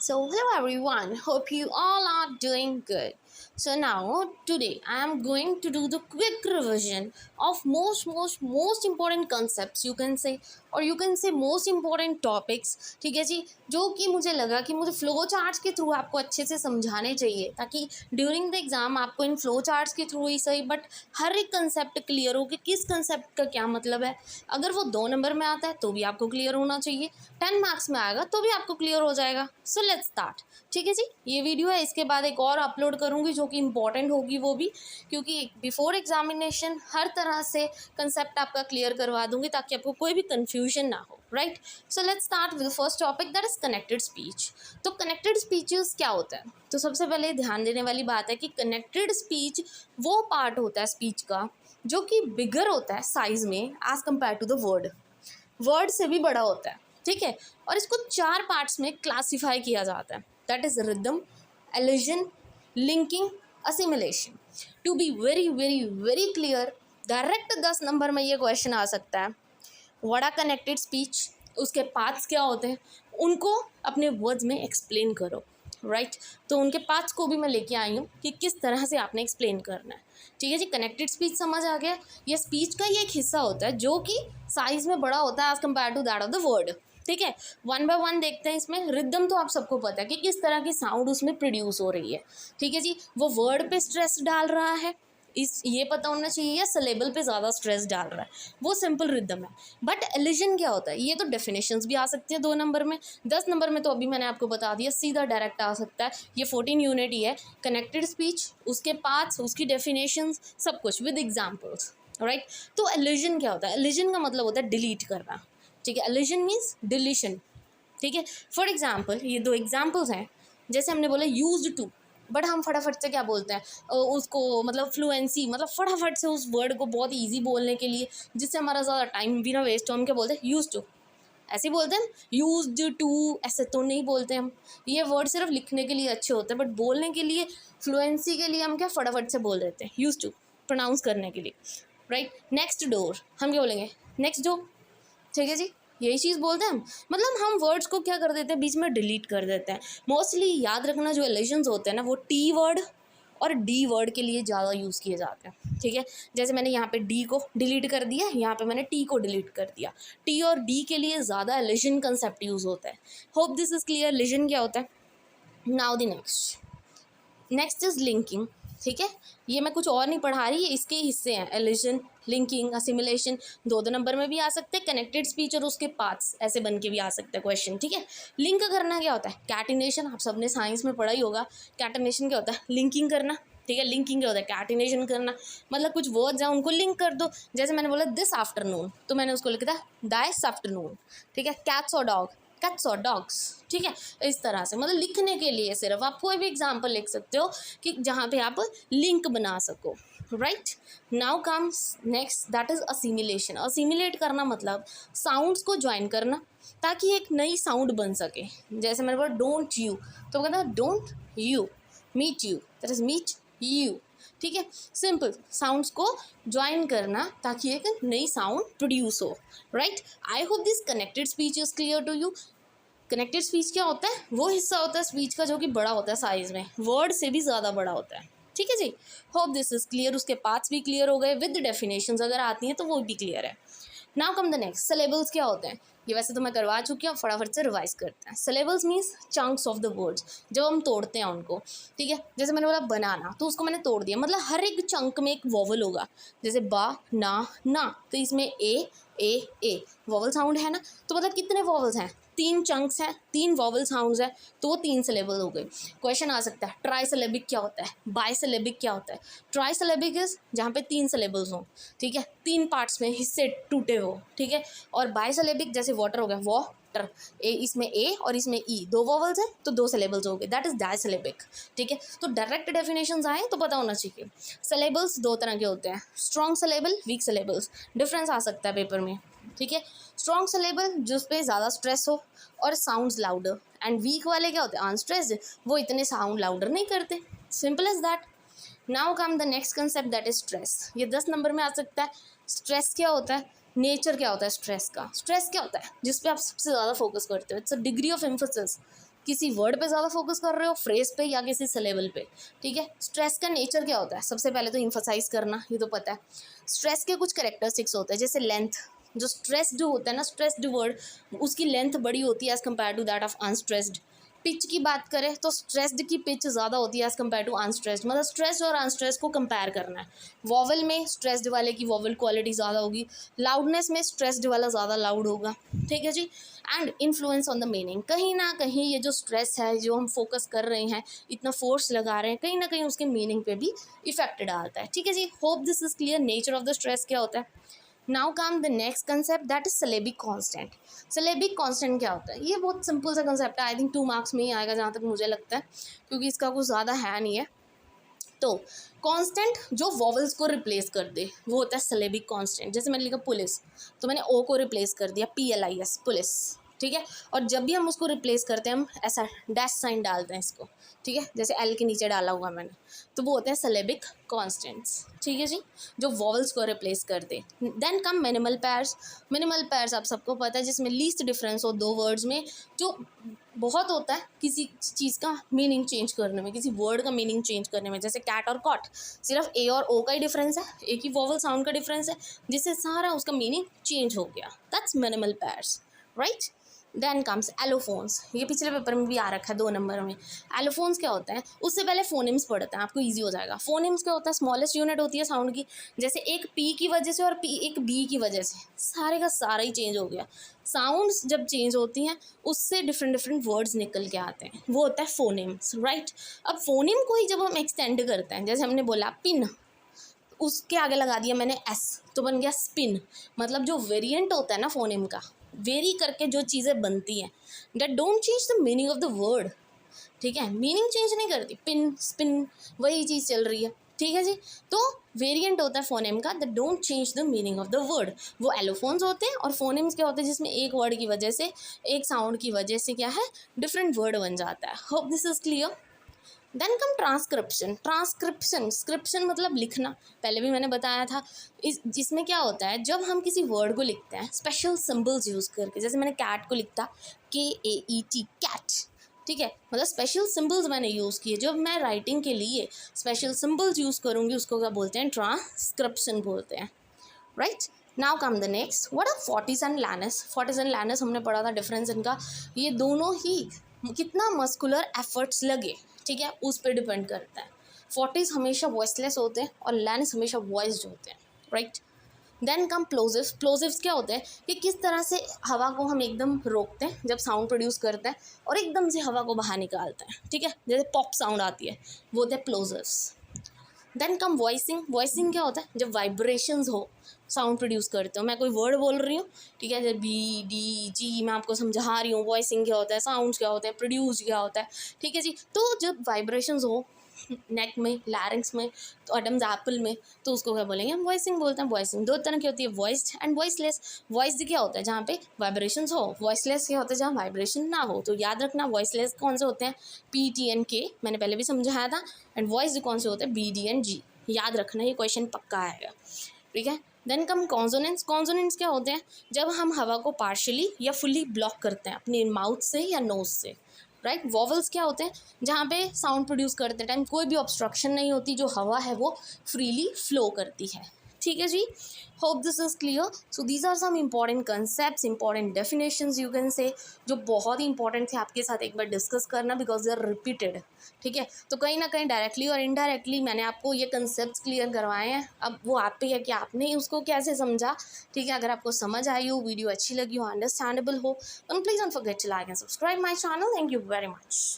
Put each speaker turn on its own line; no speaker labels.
So, hello everyone, hope you all are doing good. So, now today I am going to do the quick revision of most important concepts you can say, और you can say most important topics. ठीक है जी, जो कि मुझे लगा कि मुझे flow charts के थ्रू आपको अच्छे से समझाने चाहिए, ताकि ड्यूरिंग द एग्जाम आपको इन फ्लो चार्ट्स के थ्रू ही सही बट हर एक कंसेप्ट क्लियर हो कि किस कंसेप्ट का क्या मतलब है. अगर वो 2 नंबर में आता है तो भी आपको क्लियर होना चाहिए, 10 मार्क्स में आएगा तो भी आपको क्लियर हो जाएगा. So let's start. ठीक है जी, ये वीडियो है, इसके बाद एक और अपलोड करूँगी जो कि इंपॉर्टेंट होगी वो भी, क्योंकि बिफोर एग्जामिनेशन हर तरह से कंसेप्ट आपका क्लियर करवा दूंगी ताकि आपको कोई भी कन्फ्यूजन ना हो. Right, so let's start with first topic, that is connected speech. तो कनेक्टेड स्पीचेस क्या होता है? तो सबसे पहले ध्यान देने वाली बात है कि कनेक्टेड स्पीच वो पार्ट होता है स्पीच का जो कि बिगर होता है साइज में as compared to the word से भी बड़ा होता है. ठीक है, और इसको 4 पार्ट्स में क्लासिफाई किया जाता है, that is rhythm, elision, linking, assimilation. To be very very very clear, direct 10 number में ये क्वेश्चन आ सकता है, व्हाट आर कनेक्टेड स्पीच, उसके पार्ट्स क्या होते हैं, उनको अपने वर्ड्स में एक्सप्लेन करो. राइट, तो उनके पार्ट्स को भी मैं लेके आई हूँ कि किस तरह से आपने एक्सप्लेन करना है. ठीक है जी, कनेक्टेड स्पीच समझ आ गया. ये स्पीच का ही एक हिस्सा होता है जो कि साइज में बड़ा होता है as compared to that of the word. ठीक है, वन बाय वन देखते हैं. इसमें रिदम तो आप सबको पता है कि किस तरह की साउंड उसमें प्रोड्यूस हो रही है. ठीक है जी, वो वर्ड पे स्ट्रेस डाल रहा है, इस ये पता होना चाहिए, या सिलेबल पे ज़्यादा स्ट्रेस डाल रहा है, वो सिंपल रिदम है. बट एलिजन क्या होता है, ये तो डेफिनेशंस भी आ सकती है 2 नंबर में, 10 नंबर में तो अभी मैंने आपको बता दिया, सीधा डायरेक्ट आ सकता है. ये 14 यूनिट ही है. कनेक्टेड स्पीच, उसके पार्ट्स, उसकी डेफिनेशंस, सब कुछ विद एग्जाम्पल्स. राइट, तो एलिजन क्या होता है? एलिजन का मतलब होता है डिलीट करना. ठीक है, एलिजन मीन्स डिलीशन. ठीक है, फॉर एग्जाम्पल ये 2 एग्जाम्पल्स हैं. जैसे हमने बोला यूज्ड टू, बट हम फटाफट से क्या बोलते हैं उसको, मतलब फ्लुएंसी, मतलब फटाफट से उस वर्ड को बहुत ईजी बोलने के लिए, जिससे हमारा ज़्यादा टाइम भी ना वेस्ट हो, हम क्या बोलते हैं? Use to. ऐसे ही बोलते हैं, यूज्ड टू ऐसे तो नहीं बोलते हम. ये वर्ड सिर्फ लिखने के लिए अच्छे होते हैं, बट बोलने के लिए, फ्लुएंसी के लिए हम क्या फटाफट से बोल देते हैं, यूज टू, प्रोनाउंस करने के लिए. राइट, नेक्स्ट डोर, हम क्या बोलेंगे? Next door. ठीक है जी, यही चीज़ बोलते हैं हम. मतलब हम वर्ड्स को क्या कर देते हैं, बीच में डिलीट कर देते हैं. मोस्टली याद रखना, जो एलिजन्स होते हैं ना, वो टी वर्ड और डी वर्ड के लिए ज़्यादा यूज़ किए जाते हैं. ठीक है, जैसे मैंने यहाँ पे डी को डिलीट कर दिया, यहाँ पे मैंने टी को डिलीट कर दिया. टी और डी के लिए ज़्यादा एलिजन कंसेप्ट यूज़ होता है. Hope this is clear, Alison क्या होता है. Now the next is linking. ठीक है, ये मैं कुछ और नहीं पढ़ा रही, ये इसके हिस्से हैं. एलिजन, लिंकिंग, असिमिलेशन 2 नंबर में भी आ सकते हैं. कनेक्टेड स्पीच और उसके पार्ट्स ऐसे बन के भी आ सकते हैं क्वेश्चन. ठीक है, लिंक करना क्या होता है? कैटिनेशन, आप सबने साइंस में पढ़ा ही होगा. कैटिनेशन क्या होता है? लिंकिंग करना. ठीक है, लिंकिंग क्या होता है? कैटिनेशन करना. मतलब कुछ वर्ड्स हैं उनको लिंक कर दो. जैसे मैंने बोला दिस आफ्टरनून, तो मैंने उसको लिखा था दाइस आफ्टरनून. ठीक है, कैट्स और डॉग, कैट्स और डॉग्स. ठीक है, इस तरह से, मतलब लिखने के लिए सिर्फ आप कोई भी एग्जाम्पल लिख सकते हो कि जहाँ पे आप लिंक बना सको. Right, now comes next, that is assimilation. Assimilate करना मतलब साउंड्स को ज्वाइन करना ताकि एक नई साउंड बन सके. जैसे मैंने बोला डोंट यू, तो कहता है don't you. Meet you, that is meet you. ठीक है, सिंपल साउंड्स को ज्वाइन करना ताकि एक नई साउंड प्रोड्यूस हो. Right, I hope this connected speech is clear to you. Connected speech क्या होता है? वो हिस्सा होता है स्पीच का जो कि बड़ा होता है साइज में, वर्ड से भी ज़्यादा बड़ा होता है. ठीक है जी, होप दिस इज क्लियर. उसके पार्ट्स भी क्लियर हो गए, विद डेफिनेशंस अगर आती हैं तो वो भी क्लियर है. Now come the next, syllables क्या होते हैं? ये वैसे तो मैं करवा चुकी हूँ, फटाफट से रिवाइज करते हैं. Syllables means chunks of the words, जब हम तोड़ते हैं उनको. ठीक है, जैसे मैंने बोला बनाना, तो उसको मैंने तोड़ दिया, मतलब हर एक चंक में एक वॉवल होगा. जैसे बा ना, तो इसमें ए वॉवल साउंड है ना, तो मतलब कितने वॉवल्स हैं? 3 चंक्स हैं, 3 वॉवल साउंड्स हैं, तो वो 3 सिलेबल हो गए. क्वेश्चन आ सकता है ट्राई सिलेबिक क्या होता है, बाई सिलेबिक क्या होता है. ट्राई सिलेबिक इज जहाँ पे 3 सिलेबल्स हों. ठीक है, 3 पार्ट्स में हिस्से टूटे हो. ठीक है, और बाई सिलेबिक जैसे वाटर हो गया, वाटर, इसमें ए और इसमें ई 2 वॉवल्स हैं तो 2 सिलेबल्स हो गए, दैट इज डाई सिलेबिक. ठीक है, तो डायरेक्ट डेफिनेशंस आए तो पता होना चाहिए. सिलेबल्स 2 तरह के होते हैं, strong syllable, weak syllables. Difference आ सकता है पेपर में. ठीक है, स्ट्रॉन्ग सिलेबल जिस पे ज़्यादा स्ट्रेस हो और साउंड्स लाउडर, एंड वीक वाले क्या होते हैं? अनस्ट्रेस्ड, वो इतने साउंड लाउडर नहीं करते. Simple as that. Now come the next concept, that is stress. ये 10 नंबर में आ सकता है. स्ट्रेस क्या होता है? नेचर क्या होता है स्ट्रेस का? स्ट्रेस क्या होता है जिस पे आप सबसे ज़्यादा फोकस करते हो? It's a degree of emphasis. किसी वर्ड पे ज़्यादा फोकस कर रहे हो, फ्रेज पे, या किसी सिलेबल पे, ठीक है। स्ट्रेस का नेचर क्या होता है, सबसे पहले तो इम्फोसाइज करना, ये तो पता है। स्ट्रेस के कुछ कैरेक्टरिस्टिक्स होते हैं, जैसे लेंथ, जो स्ट्रेस्ड होता है ना, स्ट्रेस्ड वर्ड, उसकी लेंथ बड़ी होती है as compared to that of unstressed. Pitch की बात करें तो स्ट्रेस्ड की पिच ज़्यादा होती है एज़ कम्पेयर टू अनस्ट्रेस्ड, मतलब स्ट्रेस और अनस्ट्रेस को कंपेयर करना है। वॉवल में स्ट्रेस्ड वाले की वॉवल क्वालिटी ज़्यादा होगी, लाउडनेस में स्ट्रेस्ड वाला ज़्यादा लाउड होगा, ठीक है जी। And influence on the meaning, कहीं ना कहीं ये जो स्ट्रेस है, जो हम फोकस कर रहे हैं, इतना फोर्स लगा रहे हैं, कहीं ना कहीं उसके मीनिंग पे भी इफेक्ट डालता है, ठीक है जी। Hope this is clear, nature of the stress क्या होता है। Now come the next concept, that is syllabic constant. Syllabic constant क्या होता है, ये बहुत सिंपल सा कंसेप्ट है, आई थिंक 2 मार्क्स में ही आएगा जहाँ तक मुझे लगता है, क्योंकि इसका कुछ ज़्यादा है नहीं है। तो कांस्टेंट जो वॉवल्स को रिप्लेस कर दे वो होता है सिलेबिक कांस्टेंट। जैसे मैंने लिखा पुलिस, तो मैंने ओ को रिप्लेस कर दिया PLIS, पुलिस, ठीक है। और जब भी हम उसको रिप्लेस करते हैं, हम ऐसा डैश साइन डालते हैं इसको, ठीक है, जैसे एल के नीचे डाला हुआ मैंने, तो वो होते हैं सिलेबिक कांस्टेंट्स, ठीक है जी, जो वॉवल्स को रिप्लेस कर दे। Then come minimal pairs. Minimal pairs आप सबको पता है, जिसमें लीस्ट डिफरेंस हो दो वर्ड्स में, जो बहुत होता है किसी चीज़ का मीनिंग चेंज करने में, किसी वर्ड का मीनिंग चेंज करने में, जैसे कैट और कॉट, सिर्फ ए और ओ का ही डिफरेंस है, एक ही वॉवल साउंड का डिफरेंस है, जिससे सारा उसका मीनिंग चेंज हो गया, that's minimal pairs, right. Then comes allophones, ये पिछले पेपर में भी आ रखा है 2 नंबर में। एलोफोन्स क्या होता है, उससे पहले फोनिम्स पढ़ते हैं, आपको इजी हो जाएगा। फोनिम्स क्या होता है, स्मॉलेस्ट यूनिट होती है साउंड की, जैसे एक पी की वजह से और एक बी की वजह से सारे का सारा ही चेंज हो गया। साउंड्स जब चेंज होती हैं, उससे डिफरेंट डिफरेंट वर्ड्स निकल के आते हैं, वो होता है फोनिम्स, राइट। अब फोनिम को ही जब हम एक्सटेंड करते हैं, जैसे हमने बोला पिन, उसके आगे लगा दिया मैंने एस, तो बन गया स्पिन। मतलब जो वेरिएंट होता है ना फोनेम का, वेरी करके जो चीज़ें बनती हैं, that don't change the meaning of the word, ठीक है, मीनिंग चेंज नहीं करती, पिन स्पिन वही चीज़ चल रही है, ठीक है जी। तो वेरिएंट होता है फोनेम का, that don't change the meaning of the word, वो एलोफोन्स होते हैं। और फोनेम्स क्या होते हैं, जिसमें एक वर्ड की वजह से, एक साउंड की वजह से क्या है, डिफरेंट वर्ड बन जाता है। Hope this is clear. Then come transcription. Transcription, स्क्रिप्शन मतलब लिखना, पहले भी मैंने बताया था। जिसमें क्या होता है, जब हम किसी वर्ड को लिखते हैं स्पेशल सिंबल्स यूज़ करके, जैसे मैंने कैट को लिखता KAET, कैट, ठीक है, मतलब स्पेशल सिंबल्स मैंने यूज़ किए। जब मैं राइटिंग के लिए स्पेशल सिंबल्स यूज़ करूँगी, उसको क्या बोलते हैं, ट्रांसक्रिप्शन बोलते हैं, right. Now come the next, what are fortis and lenis. Fortis and lenis हमने पढ़ा था डिफरेंस इनका, ये दोनों ही कितना मस्कुलर एफर्ट्स लगे, ठीक है, उस पर डिपेंड करता है। फोर्टिस हमेशा वॉइसलेस होते हैं और लैनस हमेशा वॉइस्ड होते हैं, right. Then come plosives. Plosives क्या होते हैं, कि किस तरह से हवा को हम एकदम रोकते हैं जब साउंड प्रोड्यूस करते हैं, और एकदम से हवा को बाहर निकालते हैं, ठीक है, जैसे पॉप साउंड आती है, वो होते हैं plosives. Then come voicing. Voicing क्या होता है, जब वाइब्रेशंस हो, साउंड प्रोड्यूस करते हो, मैं कोई वर्ड बोल रही हूँ, ठीक है, जब BD G मैं आपको समझा रही हूँ वॉइसिंग क्या होता है, साउंड्स क्या होते हैं, प्रोड्यूस क्या होता है, ठीक है जी। तो जब वाइब्रेशंस हो नेक में, लैरिंग्स में, तो एडम्स एप्पल में, तो उसको क्या बोलेंगे, हम वॉइसिंग बोलते हैं। वॉइसिंग 2 तरह की होती है, वॉइस्ड एंड वॉइसलेस। वॉइस्ड क्या होता है, जहाँ पे वाइब्रेशंस हो, वॉइसलेस क्या होता है, जहाँ वाइब्रेशन ना हो। तो याद रखना, वॉइसलेस कौन से होते हैं, PTNK, मैंने पहले भी समझाया था। एंड वॉइस्ड कौन से होते हैं, BD and G, याद रखना, ये क्वेश्चन पक्का आएगा, ठीक है। Then come consonants. कॉन्सोनेंट्स क्या होते हैं, जब हम हवा को पार्शली या फुली ब्लॉक करते हैं अपने माउथ से या नोज से, राइट। वॉवल्स क्या होते हैं, जहाँ पे साउंड प्रोड्यूस करते टाइम कोई भी ऑब्स्ट्रक्शन नहीं होती, जो हवा है वो फ्रीली फ्लो करती है, ठीक है जी। Hope this is clear. So these are some important concepts, important definitions you can say, जो बहुत ही इंपॉर्टेंट थे, आपके साथ एक बार डिस्कस करना, बिकॉज दे आर रिपीटेड, ठीक है। तो कहीं ना कहीं डायरेक्टली और इनडायरेक्टली मैंने आपको ये कंसेप्ट्स क्लियर करवाए हैं। अब वो आप पे है कि आपने उसको कैसे समझा, ठीक है। अगर आपको समझ आई हो, वीडियो अच्छी लगी हो, अंडरस्टैंडेबल हो, then please don't forget to like and subscribe my channel. Thank you very much.